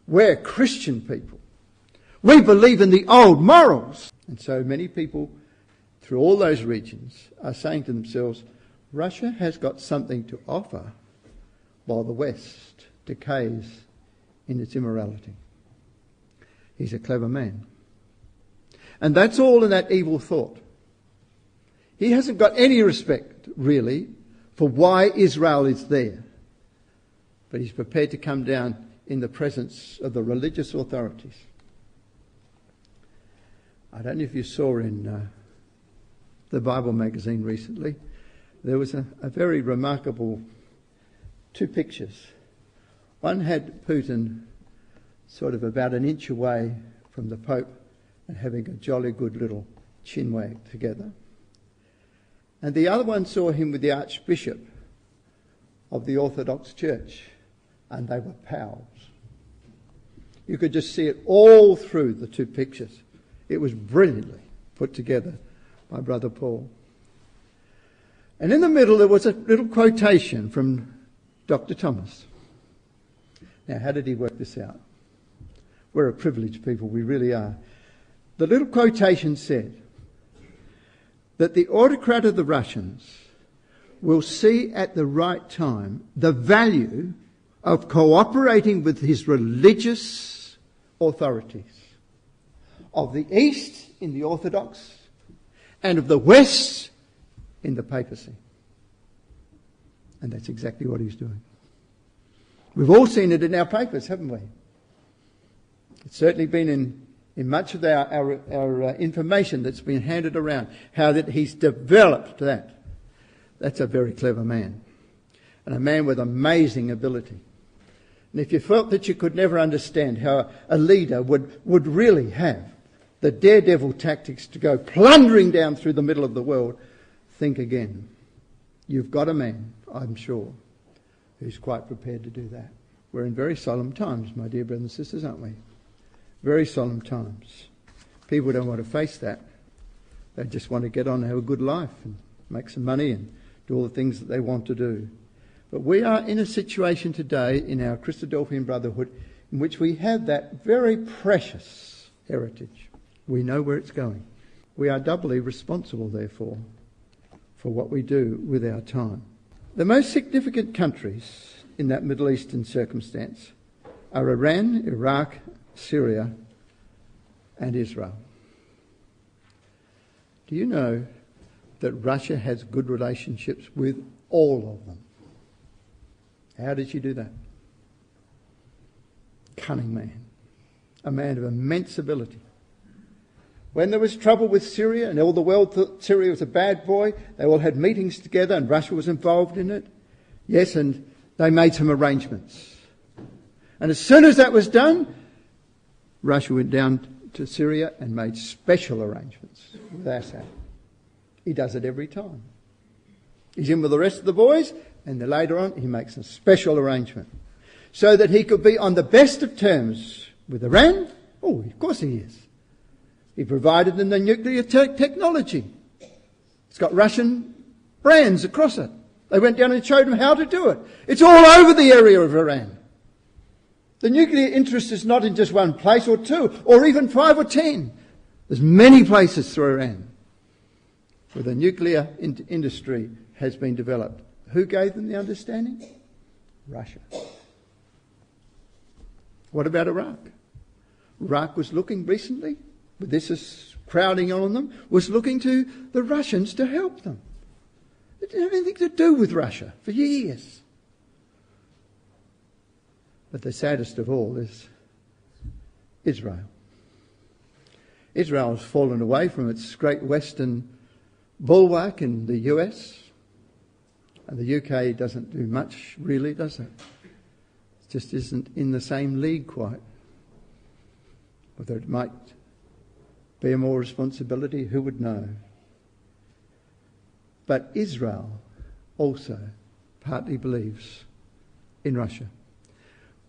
We're Christian people. We believe in the old morals. And so many people through all those regions are saying to themselves, Russia has got something to offer while the West decays in its immorality. He's a clever man. And that's all in that evil thought. He hasn't got any respect, really, for why Israel is there. But he's prepared to come down in the presence of the religious authorities. I don't know if you saw in the Bible magazine recently, there was a very remarkable two pictures. One had Putin sort of about an inch away from the Pope and having a jolly good little chinwag together. And the other one saw him with the Archbishop of the Orthodox Church, and they were pals. You could just see it all through the two pictures. It was brilliantly put together by Brother Paul. And in the middle there was a little quotation from Dr. Thomas. Now, how did he work this out? We're a privileged people, we really are. The little quotation said that the autocrat of the Russians will see at the right time the value of cooperating with his religious authorities, of the East in the Orthodox and of the West in the papacy. And that's exactly what he's doing. We've all seen it in our papers, haven't we? It's certainly been in much of our information that's been handed around, how that he's developed that. That's a very clever man, and a man with amazing ability. And if you felt that you could never understand how a leader would really have the daredevil tactics to go plundering down through the middle of the world, think again. You've got a man, I'm sure, who's quite prepared to do that. We're in very solemn times, my dear brothers and sisters, aren't we? Very solemn times. People don't want to face that. They just want to get on and have a good life and make some money and do all the things that they want to do. But we are in a situation today in our Christadelphian Brotherhood in which we have that very precious heritage. We know where it's going. We are doubly responsible, therefore, for what we do with our time. The most significant countries in that Middle Eastern circumstance are Iran, Iraq, Syria and Israel. Do you know that Russia has good relationships with all of them? How did she do that? Cunning man. A man of immense ability. When there was trouble with Syria and all the world thought Syria was a bad boy, they all had meetings together and Russia was involved in it. Yes, and they made some arrangements. And as soon as that was done, Russia went down to Syria and made special arrangements with Assad. He does it every time. He's in with the rest of the boys, and then later on he makes a special arrangement so that he could be on the best of terms with Iran. Oh, of course he is. He provided them the nuclear technology. It's got Russian brands across it. They went down and showed them how to do it. It's all over the area of Iran. The nuclear interest is not in just one place or two, or even 5 or 10. There's many places through Iran where the nuclear industry has been developed. Who gave them the understanding? Russia. What about Iraq? Iraq was looking recently, but this is crowding on them, was looking to the Russians to help them. It didn't have anything to do with Russia for years. But the saddest of all is Israel. Israel has fallen away from its great Western bulwark in the US. And the UK doesn't do much, really, does it? It just isn't in the same league quite. Whether it might be a more responsibility, who would know? But Israel also partly believes in Russia.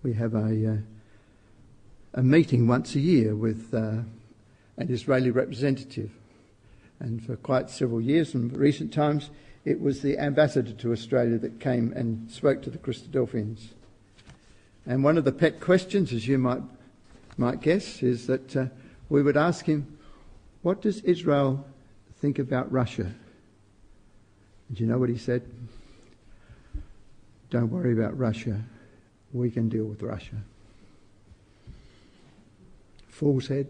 We have a meeting once a year with an Israeli representative. And for quite several years, in recent times, it was the ambassador to Australia that came and spoke to the Christadelphians. And one of the pet questions, as you might guess, is that we would ask him, what does Israel think about Russia? And you know what he said? Don't worry about Russia. We can deal with Russia. Fool's head.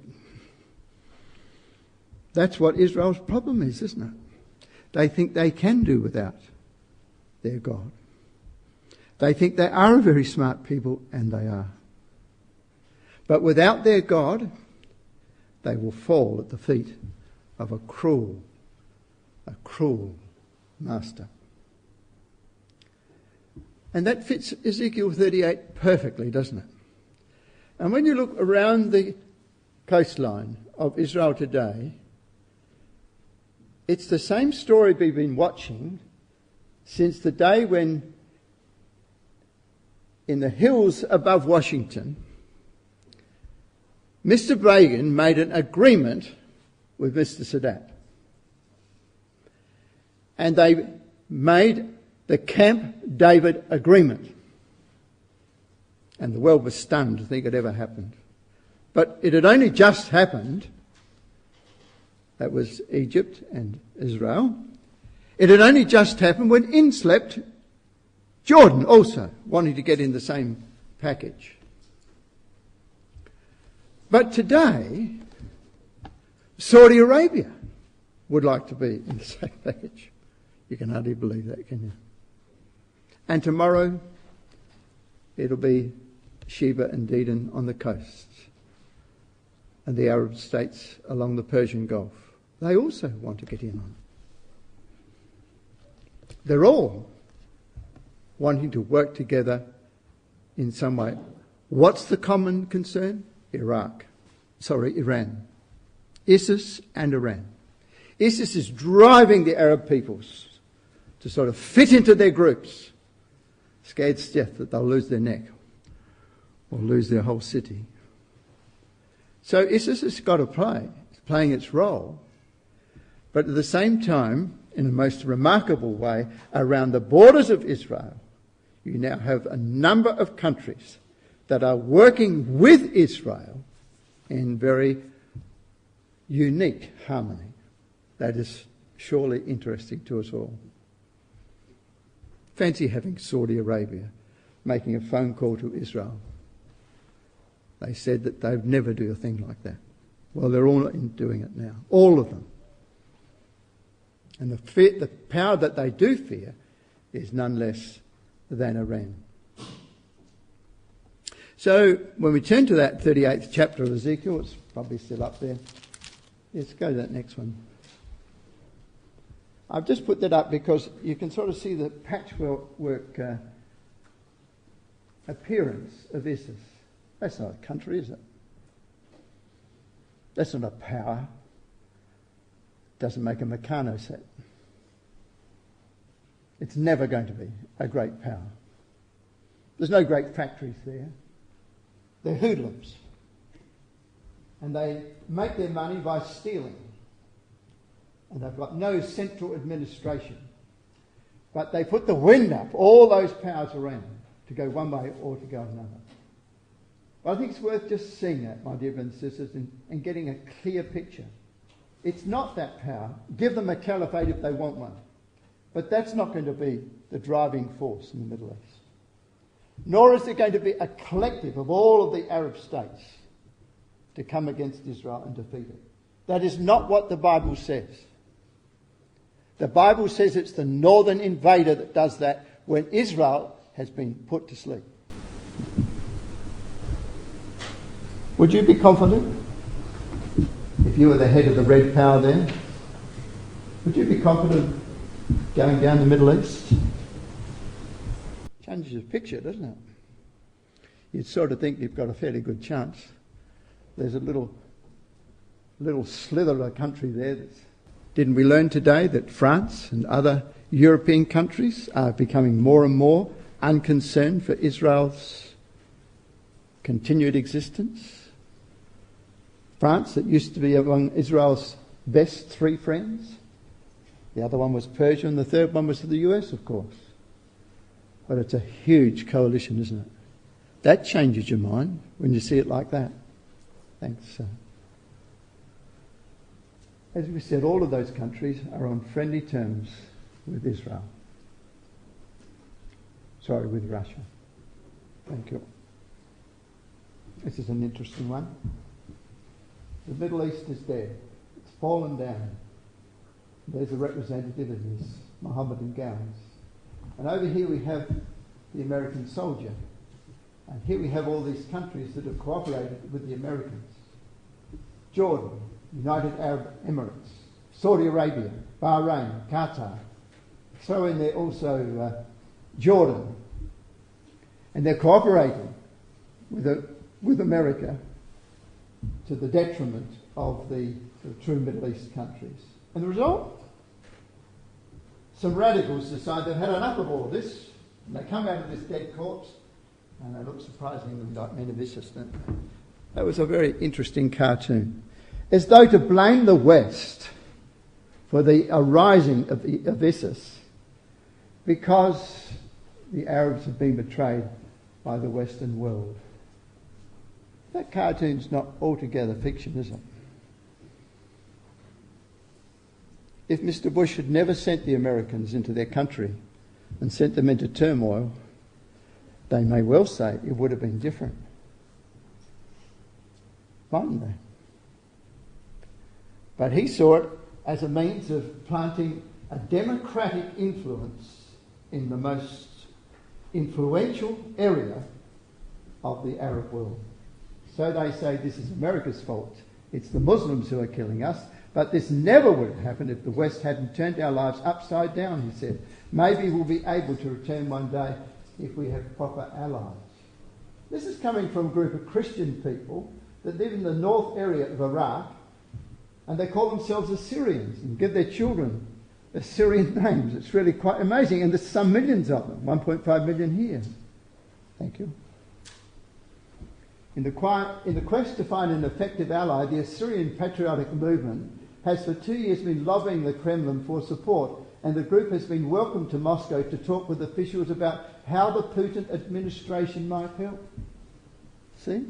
That's what Israel's problem is, isn't it? They think they can do without their God. They think they are a very smart people, and they are. But without their God, they will fall at the feet of a cruel master. And that fits Ezekiel 38 perfectly, doesn't it? And when you look around the coastline of Israel today, it's the same story we've been watching since the day when, in the hills above Washington, Mr. Reagan made an agreement with Mr. Sadat. And they made the Camp David Agreement. And the world was stunned to think it ever happened. But it had only just happened. That was Egypt and Israel. It had only just happened when in slept Jordan also, wanting to get in the same package. But today, Saudi Arabia would like to be in the same package. You can hardly believe that, can you? And tomorrow, it'll be Sheba and Dedan on the coast, and the Arab states along the Persian Gulf. They also want to get in on it. They're all wanting to work together in some way. What's the common concern? Iran. ISIS and Iran. ISIS is driving the Arab peoples to sort of fit into their groups, scared stiff that they'll lose their neck or lose their whole city. So ISIS has got to play. It's playing its role. But at the same time, in a most remarkable way, around the borders of Israel, you now have a number of countries that are working with Israel in very unique harmony. That is surely interesting to us all. Fancy having Saudi Arabia making a phone call to Israel. They said that they'd never do a thing like that. Well, they're all doing it now. All of them. And the power that they do fear is none less than Iran. So when we turn to that 38th chapter of Ezekiel, it's probably still up there. Let's go to that next one. I've just put that up because you can sort of see the patchwork appearance of ISIS. That's not a country, is it? That's not a power. Doesn't make a Meccano set. It's never going to be a great power. There's no great factories there. They're hoodlums. And they make their money by stealing. And they've got no central administration. But they put the wind up, all those powers around, to go one way or to go another. Well, I think it's worth just seeing that, my dear brothers and sisters, and getting a clear picture. It's not that power. Give them a caliphate if they want one. But that's not going to be the driving force in the Middle East. Nor is there going to be a collective of all of the Arab states to come against Israel and defeat it. That is not what the Bible says. The Bible says it's the northern invader that does that when Israel has been put to sleep. Would you be confident if you were the head of the red power there? Would you be confident going down the Middle East? Changes the picture, doesn't it? You'd sort of think you've got a fairly good chance. There's a little slither of a country there. Didn't we learn today that France and other European countries are becoming more and more unconcerned for Israel's continued existence? France, that used to be among Israel's best three friends. The other one was Persia, and the third one was the US, of course. But it's a huge coalition, isn't it? That changes your mind when you see it like that. Thanks. As we said, all of those countries are on friendly terms with Israel. Sorry, with Russia. Thank you. This is an interesting one. The Middle East is dead. It's fallen down. There's a representative of his Mohammedan gowns. And over here we have the American soldier. And here we have all these countries that have cooperated with the Americans. Jordan, United Arab Emirates, Saudi Arabia, Bahrain, Qatar. Throw in there also Jordan, And they're cooperating with America to the detriment of the true Middle East countries. And the result? Some radicals decide they've had enough of all of this, and they come out of this dead corpse, and they look surprisingly like men of ISIS, don't they? That was a very interesting cartoon. As though to blame the West for the arising of ISIS because the Arabs have been betrayed by the Western world. That cartoon's not altogether fiction, is it? If Mr. Bush had never sent the Americans into their country and sent them into turmoil, they may well say it would have been different. Mightn't they? But he saw it as a means of planting a democratic influence in the most influential area of the Arab world. So they say this is America's fault. It's the Muslims who are killing us. But this never would have happened if the West hadn't turned our lives upside down, he said. Maybe we'll be able to return one day if we have proper allies. This is coming from a group of Christian people that live in the north area of Iraq, and they call themselves Assyrians and give their children Assyrian names. It's really quite amazing. And there's some millions of them, 1.5 million here. Thank you. In the quest to find an effective ally, the Assyrian patriotic movement has for 2 years been lobbying the Kremlin for support, and the group has been welcomed to Moscow to talk with officials about how the Putin administration might help. See?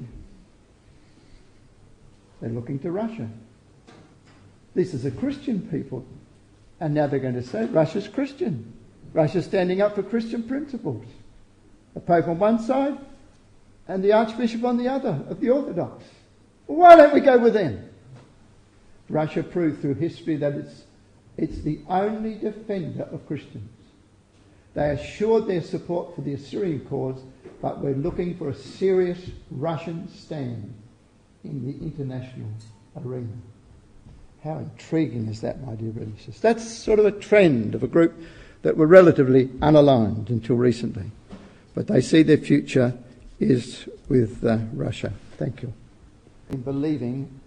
They're looking to Russia. This is a Christian people. And now they're going to say Russia's Christian. Russia's standing up for Christian principles. The Pope on one side and the Archbishop on the other of the Orthodox. Well, why don't we go with them? Russia proved through history that it's the only defender of Christians. They assured their support for the Assyrian cause, but we're looking for a serious Russian stand in the international arena. How intriguing is that, my dear brothers and sisters? That's sort of a trend of a group that were relatively unaligned until recently. But they see their future is with Russia. Thank you. In believing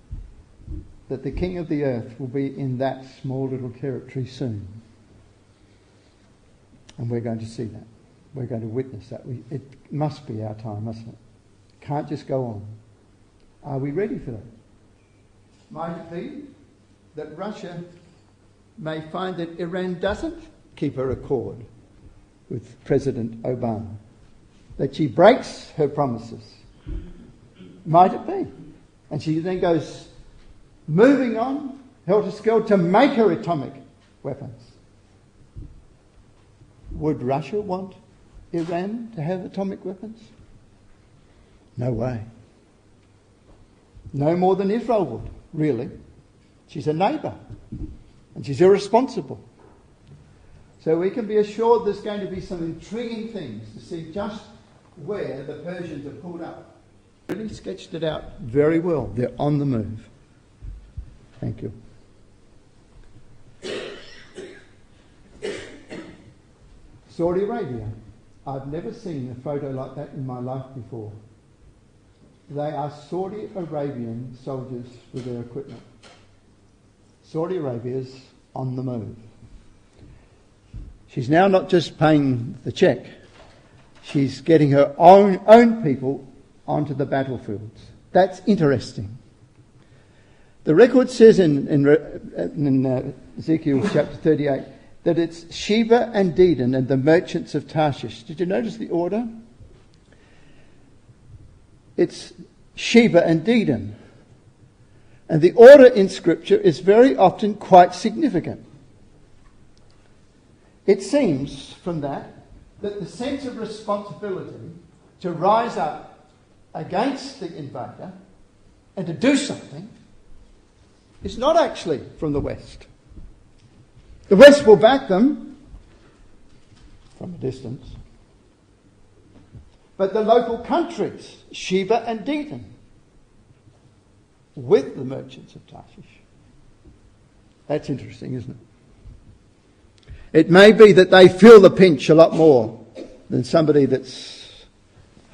that the King of the earth will be in that small little territory soon. And we're going to see that. We're going to witness that. It must be our time, mustn't it? Can't just go on. Are we ready for that? Might it be that Russia may find that Iran doesn't keep her accord with President Obama, that she breaks her promises? Might it be? And she then goes moving on, helter-skelter, to make her atomic weapons. Would Russia want Iran to have atomic weapons? No way. No more than Israel would, really. She's a neighbour, and she's irresponsible. So we can be assured there's going to be some intriguing things to see just where the Persians are pulled up. Really sketched it out very well. They're on the move. Thank you. Saudi Arabia. I've never seen a photo like that in my life before. They are Saudi Arabian soldiers with their equipment. Saudi Arabia's on the move. She's now not just paying the check. She's getting her own people onto the battlefields. That's interesting. The record says in Ezekiel chapter 38 that it's Sheba and Dedan and the merchants of Tarshish. Did you notice the order? It's Sheba and Dedan. And the order in Scripture is very often quite significant. It seems from that the sense of responsibility to rise up against the invader and to do something is not actually from the West. The West will back them from a distance. But the local countries, Sheba and Dedan, with the merchants of Tarshish. That's interesting, isn't it? It may be that they feel the pinch a lot more than somebody that's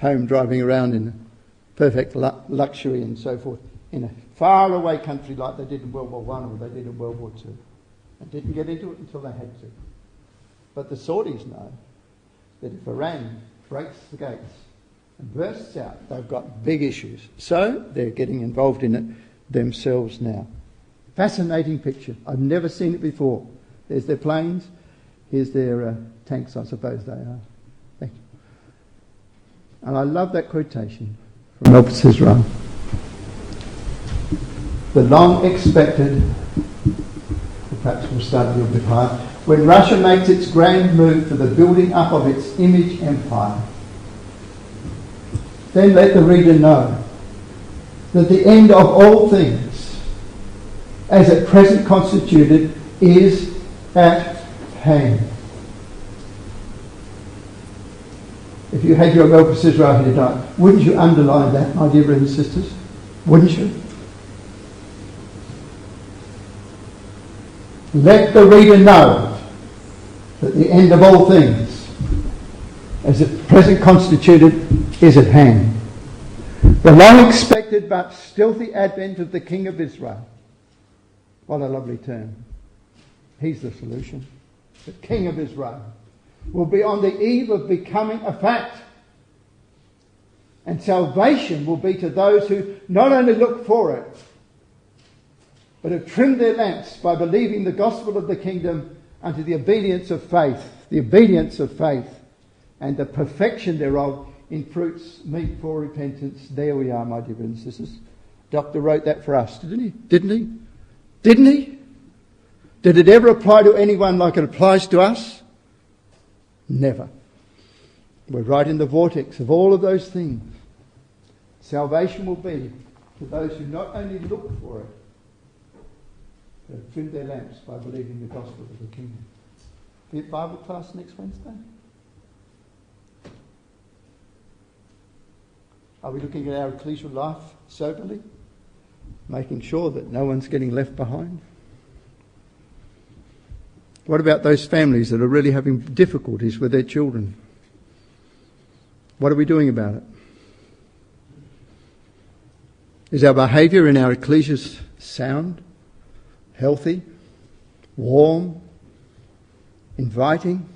home driving around in perfect luxury and so forth in a faraway country like they did in World War One or they did in World War Two, and didn't get into it until they had to. But the Saudis know that if Iran breaks the gates and bursts out, they've got big issues. So they're getting involved in it themselves now. Fascinating picture. I've never seen it before. There's their planes. Here's their tanks, I suppose they are. Thank you. And I love that quotation from Elvis Israel. The long expected, perhaps we'll start a little bit higher, when Russia makes its grand move for the building up of its image empire, then let the reader know that the end of all things, as at present constituted, is at hand. If you had your Elvis Israel here tonight, wouldn't you underline that, my dear brothers and sisters? Wouldn't you? Let the reader know that the end of all things, as at present constituted, is at hand. The long expected but stealthy advent of the King of Israel. What a lovely term. He's the solution. The King of Israel will be on the eve of becoming a fact. And salvation will be to those who not only look for it, but have trimmed their lamps by believing the gospel of the kingdom unto the obedience of faith. The obedience of faith and the perfection thereof in fruits meet for repentance. There we are, my dear brothers and sisters. Doctor wrote that for us, didn't he? Didn't he? Didn't he? Did it ever apply to anyone like it applies to us? Never. We're right in the vortex of all of those things. Salvation will be to those who not only look for it, but have trimmed their lamps by believing the gospel of the kingdom. Be at Bible class next Wednesday? Are we looking at our ecclesial life soberly? Making sure that no one's getting left behind? What about those families that are really having difficulties with their children? What are we doing about it? Is our behaviour in our ecclesias sound, healthy, warm, inviting?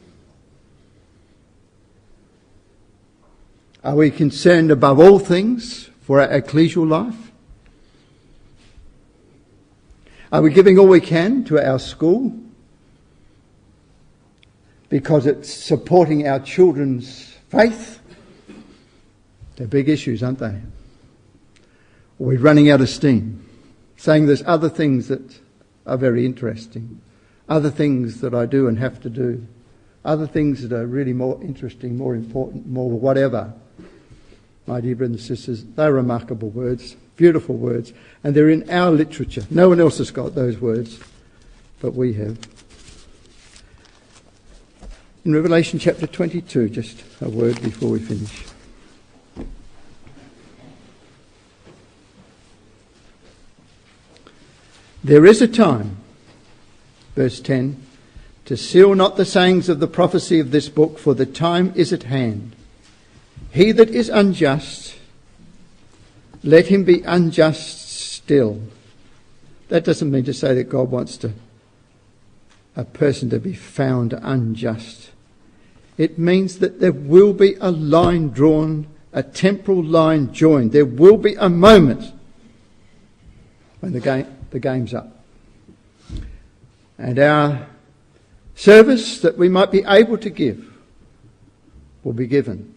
Are we concerned above all things for our ecclesial life? Are we giving all we can to our school because it's supporting our children's faith? They're big issues, aren't they? Are we running out of steam, saying there's other things that are very interesting, other things that I do and have to do, other things that are really more interesting, more important, more whatever? My dear brothers and sisters, they're remarkable words, beautiful words, and they're in our literature. No one else has got those words, but we have. In Revelation chapter 22, just a word before we finish. There is a time, verse 10, to seal not the sayings of the prophecy of this book, for the time is at hand. He that is unjust, let him be unjust still. That doesn't mean to say that God wants a person to be found unjust. It means that there will be a line drawn, a temporal line joined. There will be a moment when the game's up. And our service that we might be able to give will be given.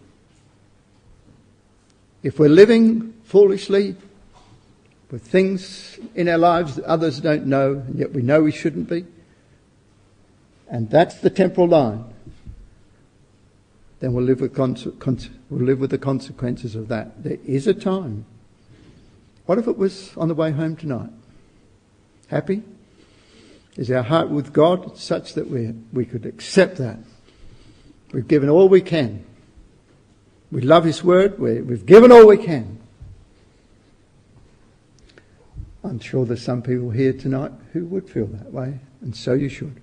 If we're living foolishly with things in our lives that others don't know, and yet we know we shouldn't be, and that's the temporal line, then we'll live with the consequences of that. There is a time. What if it was on the way home tonight? Happy? Is our heart with God such that we could accept that? We've given all we can. We love His Word. We've given all we can. I'm sure there's some people here tonight who would feel that way, and so you should,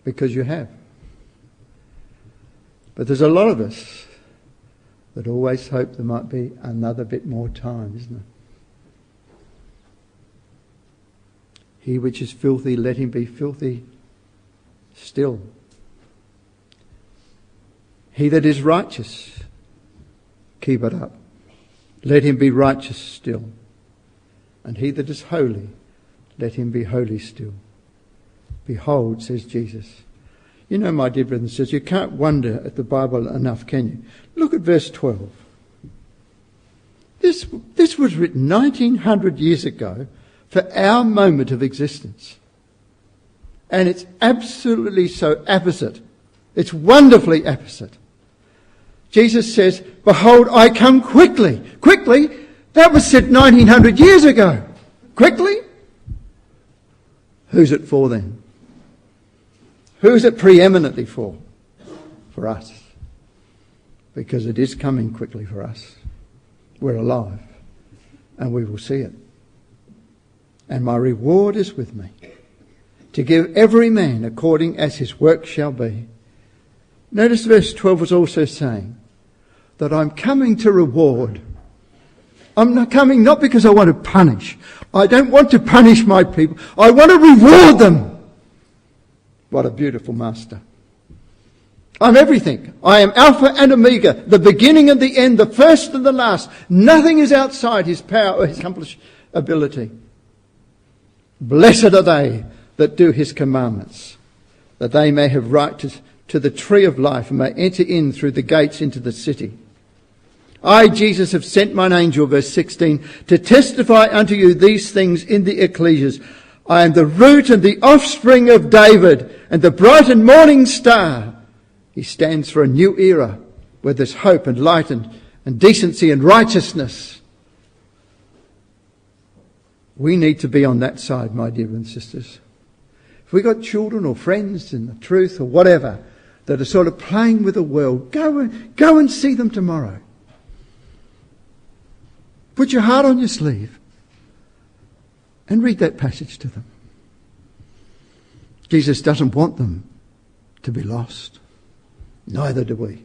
because you have. But there's a lot of us but always hope there might be another bit more time, isn't it? He which is filthy, let him be filthy still. He that is righteous, keep it up. Let him be righteous still. And he that is holy, let him be holy still. Behold, says Jesus. You know, my dear brothers and sisters, you can't wonder at the Bible enough, can you? Look at verse 12. This was written 1900 years ago for our moment of existence. And it's absolutely so apposite. It's wonderfully apposite. Jesus says, behold, I come quickly. Quickly? That was said 1900 years ago. Quickly? Who's it for then? Who's it preeminently for? For us. Because it is coming quickly for us. We're alive. And we will see it. And my reward is with me, to give every man according as his work shall be. Notice verse 12 was also saying that I'm coming to reward. I'm not coming not because I want to punish. I don't want to punish my people. I want to reward them. What a beautiful master. I'm everything. I am Alpha and Omega, the beginning and the end, the first and the last. Nothing is outside his power or his accomplishability. Blessed are they that do his commandments, that they may have right to the tree of life and may enter in through the gates into the city. I, Jesus, have sent mine angel, verse 16, to testify unto you these things in the ecclesias. I am the root and the offspring of David and the bright and morning star. He stands for a new era where there's hope and light and decency and righteousness. We need to be on that side, my dear and sisters. If we've got children or friends in the truth or whatever that are sort of playing with the world, go and see them tomorrow. Put your heart on your sleeve and read that passage to them. Jesus doesn't want them to be lost. Neither do we.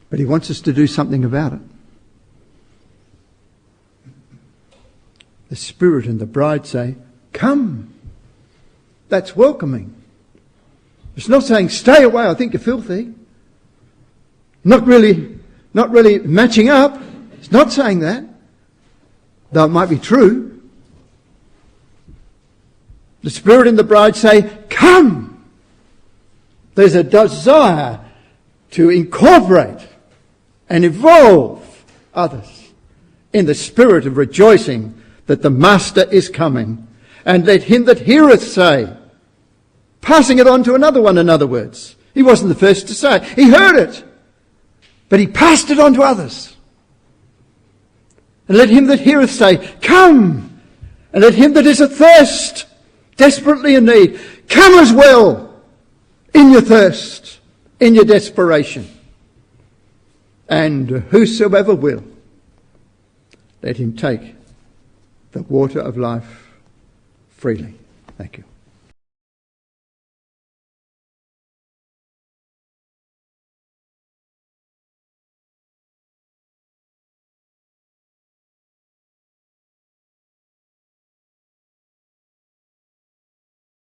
But he wants us to do something about it. The Spirit and the bride say, come. That's welcoming. It's not saying, stay away, I think you're filthy. Not really matching up. It's not saying that. Though it might be true. The Spirit and the bride say, come. There's a desire to incorporate and involve others in the spirit of rejoicing that the Master is coming. And let him that heareth say, passing it on to another one, in other words. He wasn't the first to say it. He heard it. But he passed it on to others. And let him that heareth say, come. And let him that is athirst, desperately in need, come as well in your thirst, in your desperation. And whosoever will, let him take the water of life freely. Thank you.